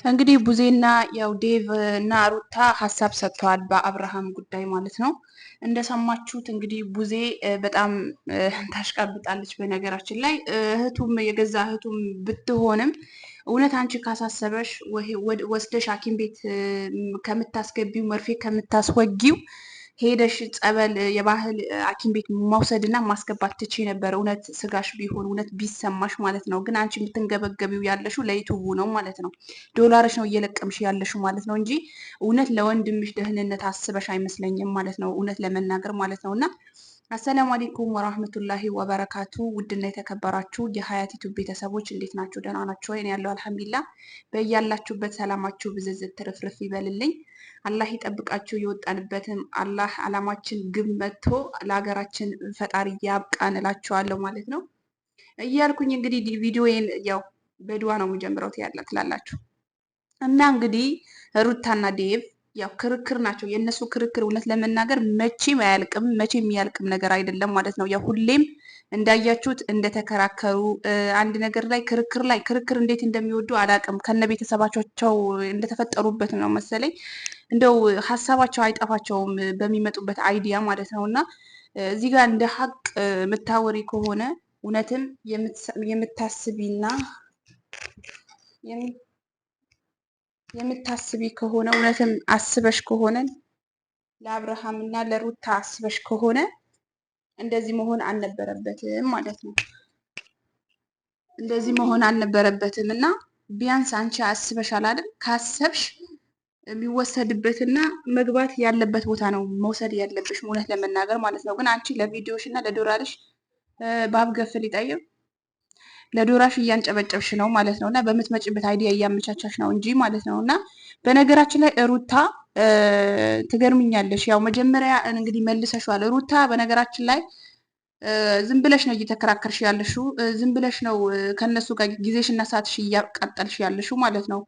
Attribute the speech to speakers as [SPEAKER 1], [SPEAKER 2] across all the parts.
[SPEAKER 1] እንግዲህ ቡዜና ያው ዴቭ እና ሩታ ሀሳብ ሰጥተዋል በአብርሃም ጉዳይ ማለት ነው። እንደሰማችሁት እንግዲህ ቡዜ በጣም ታሽቃብጣለች። በነገራችን ላይ እህቱም የገዛ እህቱም ብትሆንም እውነት አንቺ ካሳሰበሽ ወስደሽ ሐኪም ቤት ከምታስገቢው መርፌ ከምታስወጊው ሄደሽ ጸበል የባህል ሐኪም ቤት መውሰድና ማስገባት ትቺ ነበር። እውነት ስጋሽ ቢሆን እውነት ቢሰማሽ ማለት ነው። ግን አንቺ የምትንገበገቢው ያለሽው ለዩቱቡ ነው ማለት ነው። ዶላርሽ ነው እየለቀምሽ ያለሽው ማለት ነው እንጂ እውነት ለወንድምሽ ደህንነት አስበሽ አይመስለኝም ማለት ነው። እውነት ለመናገር ማለት ነው እና አሰላሙ አለይኩም ወራህመቱላሂ ወበረካቱ። ውድና የተከበራችሁ የሀያት ዩቲዩብ ቤተሰቦች እንዴት ናችሁ? ደህና ናችሁ ወይ? እኔ ያለው አልሐምዱሊላህ። በያላችሁበት ሰላማችሁ ብዝዝት ትርፍርፍ ይበልልኝ። አላህ ይጠብቃችሁ። የወጣንበትም አላህ አላማችን ግብ መጥቶ ለሀገራችን ፈጣሪ ያብቃን እላችኋለሁ ማለት ነው እያልኩኝ እንግዲህ ቪዲዮዬን ያው በድዋ ነው የምጀምረው ትላላችሁ እና እንግዲህ ሩታና ዴቭ ያው ክርክር ናቸው። የእነሱ ክርክር እውነት ለመናገር መቼም አያልቅም፣ መቼም የሚያልቅም ነገር አይደለም ማለት ነው። ያው ሁሌም እንዳያችሁት እንደተከራከሩ አንድ ነገር ላይ ክርክር እንዴት እንደሚወዱ አላቅም። ከነ ቤተሰባቸው እንደተፈጠሩበት ነው መሰለኝ። እንደው ሀሳባቸው አይጠፋቸውም በሚመጡበት አይዲያ ማለት ነው። እና እዚህ ጋር እንደ ሀቅ የምታወሪ ከሆነ እውነትም የምታስቢና የምታስቢ ከሆነ እውነትም አስበሽ ከሆነ ለአብርሃም እና ለሩታ አስበሽ ከሆነ እንደዚህ መሆን አልነበረበትም ማለት ነው። እንደዚህ መሆን አልነበረበትም እና ቢያንስ አንቺ አስበሻል አይደል? ካሰብሽ የሚወሰድበትና መግባት ያለበት ቦታ ነው መውሰድ ያለብሽ እውነት ለመናገር ማለት ነው። ግን አንቺ ለቪዲዮሽ እና ለዶላርሽ ባብ ገፍ ሊጠይም ለዶራሽ እያንጨበጨብሽ ነው ማለት ነው እና በምትመጭበት አይዲያ እያመቻቻሽ ነው እንጂ ማለት ነው። እና በነገራችን ላይ ሩታ ትገርምኛለሽ። ያው መጀመሪያ እንግዲህ መልሰሽዋል። ሩታ በነገራችን ላይ ዝም ብለሽ ነው እየተከራከርሽ ያለሽው፣ ዝም ብለሽ ነው ከነሱ ጋር ጊዜሽና ሰዓትሽ እያቃጠልሽ ያለሽው ማለት ነው።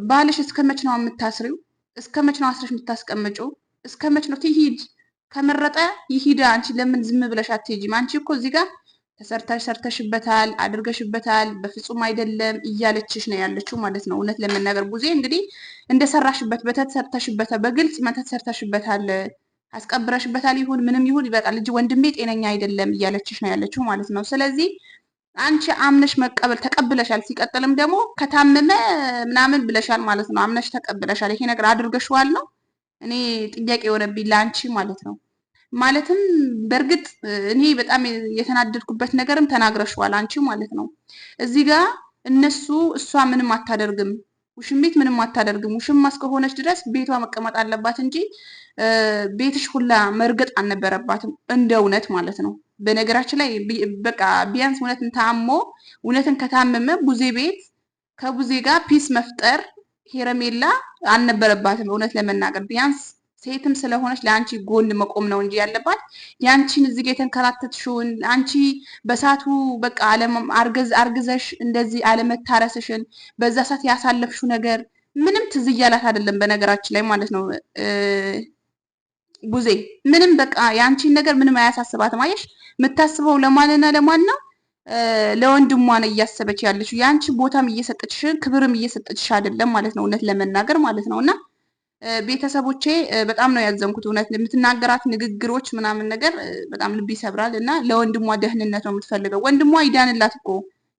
[SPEAKER 1] ባልሽ እስከመች ነው የምታስሪው? እስከመች ነው አስረሽ የምታስቀምጪው? እስከመች ነው? ትሂድ፣ ከመረጠ ይሂድ። አንቺ ለምን ዝም ብለሽ አትሄጂም? አንቺ እኮ እዚህ ጋር ሰርተሽበታል፣ አድርገሽበታል፣ በፍጹም አይደለም እያለችሽ ነው ያለችው ማለት ነው። እውነት ለመናገር ቡዜ እንግዲህ እንደሰራሽበት በተት ሰርተሽበታል፣ በግልጽ መተት ሰርተሽበታል፣ አስቀብረሽበታል። ይሁን ምንም ይሁን ይበቃል፣ ልጅ ወንድሜ ጤነኛ አይደለም እያለችሽ ነው ያለችው ማለት ነው። ስለዚህ አንቺ አምነሽ መቀበል ተቀብለሻል። ሲቀጥልም ደግሞ ከታመመ ምናምን ብለሻል ማለት ነው። አምነሽ ተቀብለሻል። ይሄ ነገር አድርገሽዋል ነው እኔ ጥያቄ የሆነብኝ ለአንቺ ማለት ነው። ማለትም በእርግጥ እኔ በጣም የተናደድኩበት ነገርም ተናግረሽዋል አንቺ ማለት ነው። እዚህ ጋር እሷ ምንም አታደርግም፣ ውሽሚት ምንም አታደርግም። ውሽማ እስከሆነች ድረስ ቤቷ መቀመጥ አለባት እንጂ ቤትሽ ሁላ መርገጥ አልነበረባትም፣ እንደ እውነት ማለት ነው። በነገራችን ላይ በቃ ቢያንስ እውነትን ከታመመ ቡዜ ቤት ከቡዜ ጋር ፒስ መፍጠር ሄረሜላ አልነበረባትም። እውነት ለመናገር ቢያንስ ሴትም ስለሆነች ለአንቺ ጎን መቆም ነው እንጂ ያለባት ያንቺን እዚህ ጋር የተንከራተትሽውን አንቺ በሳቱ በቃ አርግዘሽ እንደዚህ አለመታረስሽን በዛ ሰዓት ያሳለፍሽው ነገር ምንም ትዝ እያላት አይደለም። በነገራችን ላይ ማለት ነው ቡዜ ምንም በቃ ያንቺን ነገር ምንም አያሳስባትም። አየሽ የምታስበው ለማንና ለማን ነው? ለወንድሟ ነው እያሰበች ያለችው። ያንቺ ቦታም እየሰጠችሽ ክብርም እየሰጠችሽ አይደለም ማለት ነው። እውነት ለመናገር ማለት ነውና ቤተሰቦቼ በጣም ነው ያዘንኩት። እውነት የምትናገራት ንግግሮች ምናምን ነገር በጣም ልብ ይሰብራል። እና ለወንድሟ ደህንነት ነው የምትፈልገው። ወንድሟ ይዳንላት እኮ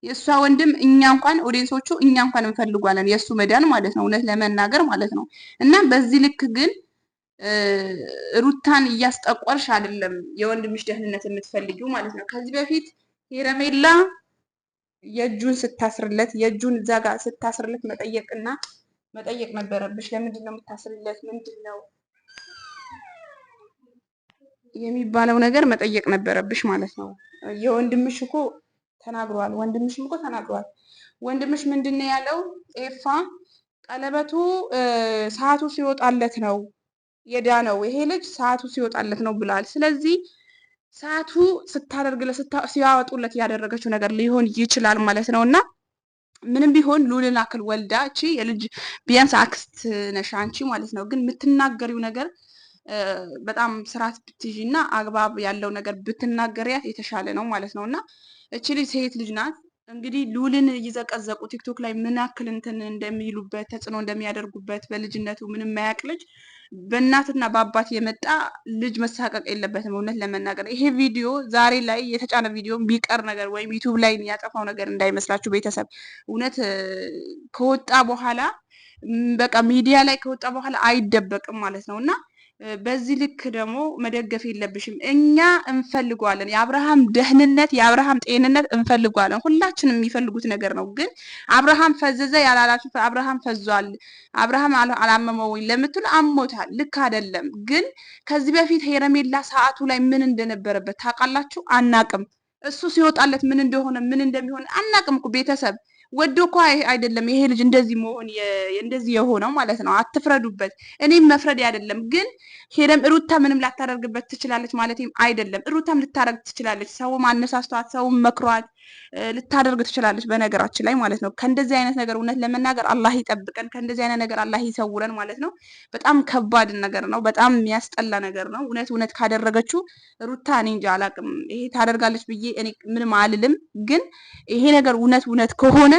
[SPEAKER 1] የእሷ ወንድም እኛ እንኳን ኦዲየንሶቹ እኛ እንኳን እንፈልጓለን የእሱ መዳን ማለት ነው፣ እውነት ለመናገር ማለት ነው። እና በዚህ ልክ ግን ሩታን እያስጠቆርሽ አይደለም የወንድምሽ ደህንነት የምትፈልጊው ማለት ነው። ከዚህ በፊት ሄረሜላ የእጁን እዛ ጋር ስታስርለት መጠየቅ ነበረብሽ። ለምንድን ነው የምታስርለት? ምንድን ነው የሚባለው ነገር መጠየቅ ነበረብሽ ማለት ነው። የወንድምሽ እኮ ተናግሯል። ወንድምሽ ምንድን ነው ያለው? ኤፋ ቀለበቱ ሰዓቱ ሲወጣለት ነው የዳነው፣ ይሄ ልጅ ሰዓቱ ሲወጣለት ነው ብሏል። ስለዚህ ሰዓቱ ሲያወጡለት ያደረገችው ነገር ሊሆን ይችላል ማለት ነው። እና ምንም ቢሆን ሉልን አክል ወልዳ እቺ የልጅ ቢያንስ አክስት ነሽ አንቺ ማለት ነው። ግን የምትናገሪው ነገር በጣም ስርዓት ብትይዢ እና አግባብ ያለው ነገር ብትናገሪያት የተሻለ ነው ማለት ነው። እና እቺ ልጅ ሴት ልጅ ናት። እንግዲህ ሉልን እየዘቀዘቁ ቲክቶክ ላይ ምን ያክል እንትን እንደሚሉበት ተጽዕኖ እንደሚያደርጉበት በልጅነቱ ምንም የማያውቅ ልጅ በእናትና በአባት የመጣ ልጅ መሳቀቅ የለበትም። እውነት ለመናገር ይሄ ቪዲዮ ዛሬ ላይ የተጫነ ቪዲዮ ቢቀር ነገር ወይም ዩቲዩብ ላይ ያጠፋው ነገር እንዳይመስላችሁ ቤተሰብ። እውነት ከወጣ በኋላ በቃ ሚዲያ ላይ ከወጣ በኋላ አይደበቅም ማለት ነው እና በዚህ ልክ ደግሞ መደገፍ የለብሽም። እኛ እንፈልገዋለን፣ የአብርሃም ደህንነት የአብርሃም ጤንነት እንፈልገዋለን። ሁላችንም የሚፈልጉት ነገር ነው። ግን አብርሃም ፈዘዘ ያላላችሁ አብርሃም ፈዟል፣ አብርሃም አላመመው ለምትሉ አሞታል፣ ልክ አይደለም። ግን ከዚህ በፊት ሄረሜላ ሰዓቱ ላይ ምን እንደነበረበት ታውቃላችሁ? አናቅም። እሱ ሲወጣለት ምን እንደሆነ ምን እንደሚሆን አናቅም እኮ ቤተሰብ። ወዶ እኮ አይደለም ይሄ ልጅ እንደዚህ መሆን እንደዚህ የሆነው ማለት ነው። አትፍረዱበት። እኔም መፍረድ አይደለም ግን ሩታ ምንም ላታደርግበት ትችላለች ማለትም አይደለም። ሩታም ልታደርግ ትችላለች። ሰውም አነሳስቷት ሰውም መክሯት ልታደርግ ትችላለች በነገራችን ላይ ማለት ነው። ከእንደዚህ አይነት ነገር እውነት ለመናገር አላህ ይጠብቀን። ከእንደዚህ አይነት ነገር አላህ ይሰውረን ማለት ነው። በጣም ከባድ ነገር ነው። በጣም የሚያስጠላ ነገር ነው። እውነት ካደረገችው ሩታ እኔ እንጃ አላቅም። ይሄ ታደርጋለች ብዬ እኔ ምንም አልልም። ግን ይሄ ነገር እውነት ከሆነ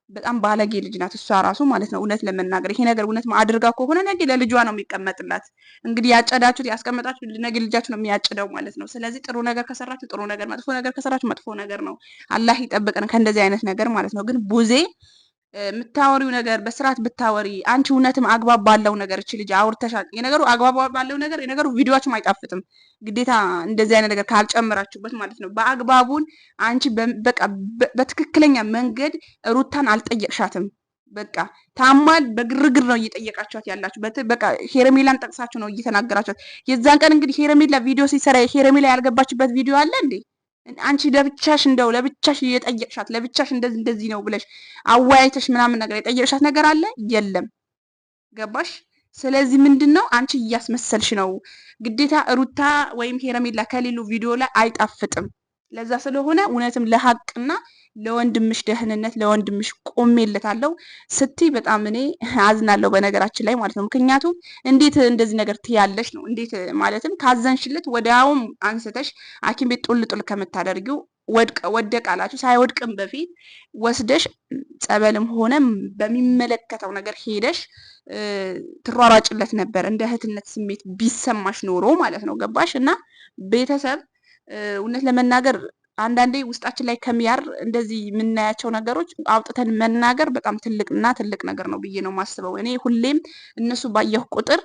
[SPEAKER 1] በጣም ባለጌ ልጅ ናት እሷ ራሱ ማለት ነው። እውነት ለመናገር ይሄ ነገር እውነት አድርጋ ከሆነ ነገ ለልጇ ነው የሚቀመጥላት። እንግዲህ ያጨዳችሁት ያስቀመጣችሁት ነገ ልጃችሁ ነው የሚያጭደው ማለት ነው። ስለዚህ ጥሩ ነገር ከሰራችሁ ጥሩ ነገር፣ መጥፎ ነገር ከሰራችሁ መጥፎ ነገር ነው። አላህ ይጠብቀን ከእንደዚህ አይነት ነገር ማለት ነው። ግን ቡዜ የምታወሪው ነገር በስርዓት ብታወሪ አንቺ እውነትም አግባብ ባለው ነገር እቺ ልጅ አውርተሻል። የነገሩ አግባብ ባለው ነገር የነገሩ ቪዲዮአችሁም አይጣፍጥም። ግዴታ እንደዚህ አይነት ነገር ካልጨመራችሁበት ማለት ነው። በአግባቡን አንቺ በቃ በትክክለኛ መንገድ ሩታን አልጠየቅሻትም። በቃ ታማል በግርግር ነው እየጠየቃችኋት ያላችሁ። በቃ ሄረሜላን ጠቅሳችሁ ነው እየተናገራችኋት። የዛን ቀን እንግዲህ ሄረሜላ ቪዲዮ ሲሰራ ሄረሜላ ያልገባችበት ቪዲዮ አለ እንዴ? አንቺ ለብቻሽ እንደው ለብቻሽ እየጠየቅሻት ለብቻሽ እንደዚህ ነው ብለሽ አወያይተሽ ምናምን ነገር የጠየቅሻት ነገር አለ? የለም። ገባሽ? ስለዚህ ምንድነው አንቺ እያስመሰልሽ ነው። ግዴታ ሩታ ወይም ሄረሜላ ከሌሉ ቪዲዮ ላይ አይጣፍጥም። ለዛ ስለሆነ እውነትም ለሐቅና ለወንድምሽ ደህንነት ለወንድምሽ ቆሜለታለሁ ስትይ በጣም እኔ አዝናለሁ በነገራችን ላይ ማለት ነው። ምክንያቱም እንዴት እንደዚህ ነገር ትያለሽ ነው። እንዴት ማለትም ካዘንሽለት ወዲያውም አንስተሽ ሐኪም ቤት ጡል ከምታደርጊው ወደቅ አላችሁ ሳይወድቅም በፊት ወስደሽ ጸበልም ሆነ በሚመለከተው ነገር ሄደሽ ትሯሯጭለት ነበር። እንደ እህትነት ስሜት ቢሰማሽ ኖሮ ማለት ነው። ገባሽ? እና ቤተሰብ እውነት ለመናገር አንዳንዴ ውስጣችን ላይ ከሚያር እንደዚህ የምናያቸው ነገሮች አውጥተን መናገር በጣም ትልቅ ነገር ነው ብዬ ነው የማስበው። እኔ ሁሌም እነሱ ባየሁ ቁጥር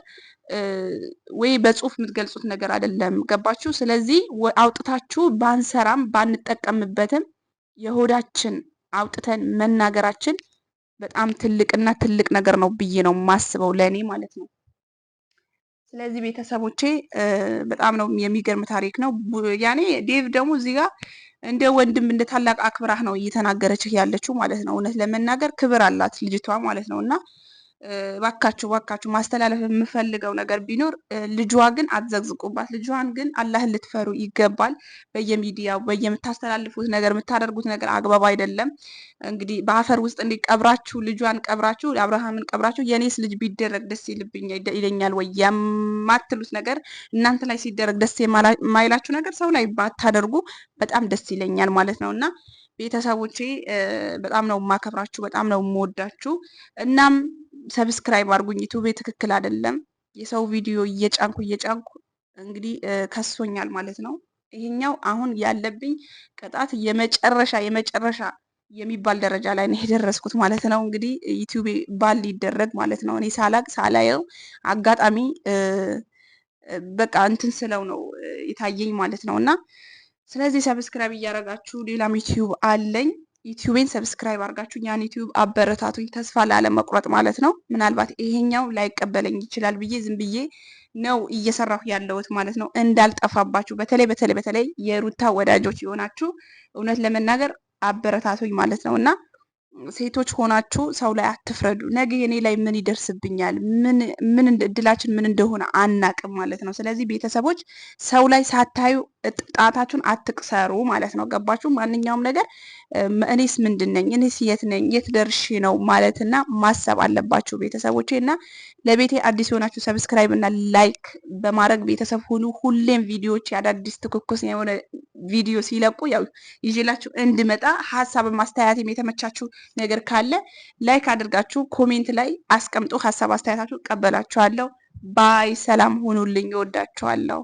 [SPEAKER 1] ወይ በጽሁፍ የምትገልጹት ነገር አይደለም። ገባችሁ? ስለዚህ አውጥታችሁ ባንሰራም ባንጠቀምበትም የሆዳችን አውጥተን መናገራችን በጣም ትልቅ ነገር ነው ብዬ ነው የማስበው ለእኔ ማለት ነው። ስለዚህ ቤተሰቦቼ በጣም ነው የሚገርም ታሪክ ነው። ያኔ ዴቭ ደግሞ እዚህ ጋር እንደ ወንድም እንደ ታላቅ አክብራህ ነው እየተናገረች ያለችው ማለት ነው። እውነት ለመናገር ክብር አላት ልጅቷ ማለት ነው። እና ባካችሁ ማስተላለፍ የምፈልገው ነገር ቢኖር ልጇ ግን አትዘግዝቁባት። ልጇን ግን አላህን ልትፈሩ ይገባል። በየሚዲያው በየምታስተላልፉት ነገር የምታደርጉት ነገር አግባብ አይደለም። እንግዲህ በአፈር ውስጥ እንዲቀብራችሁ ልጇን ቀብራችሁ አብርሃምን ቀብራችሁ የኔስ ልጅ ቢደረግ ደስ ይለኛል ወይ የማትሉት ነገር እናንተ ላይ ሲደረግ ደስ የማይላችሁ ነገር ሰው ላይ ባታደርጉ በጣም ደስ ይለኛል ማለት ነው። እና ቤተሰቦቼ በጣም ነው የማከብራችሁ፣ በጣም ነው የምወዳችሁ። እናም ሰብስክራይብ አድርጉኝ። ዩቲዩብ ትክክል አይደለም። የሰው ቪዲዮ እየጫንኩ እንግዲህ ከሶኛል ማለት ነው። ይሄኛው አሁን ያለብኝ ቅጣት የመጨረሻ የሚባል ደረጃ ላይ ነው የደረስኩት ማለት ነው። እንግዲህ ዩቲዩብ ባል ሊደረግ ማለት ነው። እኔ ሳላየው አጋጣሚ በቃ እንትን ስለው ነው የታየኝ ማለት ነው። እና ስለዚህ ሰብስክራይብ እያደረጋችሁ ሌላም ዩቲዩብ አለኝ ዩቲዩቤን ሰብስክራይብ አድርጋችሁ ያን ዩቲዩብ አበረታቱኝ፣ ተስፋ ላለመቁረጥ ማለት ነው። ምናልባት ይሄኛው ላይቀበለኝ ይችላል ብዬ ዝም ብዬ ነው እየሰራሁ ያለሁት ማለት ነው። እንዳልጠፋባችሁ በተለይ የሩታ ወዳጆች የሆናችሁ እውነት ለመናገር አበረታቱኝ ማለት ነው። እና ሴቶች ሆናችሁ ሰው ላይ አትፍረዱ። ነገ እኔ ላይ ምን ይደርስብኛል፣ ምን እድላችን ምን እንደሆነ አናቅም ማለት ነው። ስለዚህ ቤተሰቦች ሰው ላይ ሳታዩ ጣታችሁን አትቅሰሩ ማለት ነው። ገባችሁ? ማንኛውም ነገር እኔስ ምንድን ነኝ፣ እኔስ የት ነኝ፣ የት ደርሼ ነው ማለትና ማሰብ አለባችሁ ቤተሰቦቼ። እና ለቤቴ አዲስ የሆናችሁ ሰብስክራይብ እና ላይክ በማድረግ ቤተሰብ ሁሉ ሁሌም ቪዲዮዎች አዳዲስ ትኩኩስ የሆነ ቪዲዮ ሲለቁ ያው ይዤላችሁ እንድመጣ ሀሳብ ማስተያየትም የተመቻችሁ ነገር ካለ ላይክ አድርጋችሁ ኮሜንት ላይ አስቀምጡ። ሀሳብ አስተያየታችሁ እቀበላችኋለሁ። ባይ ሰላም ሁኑልኝ። እወዳችኋለሁ።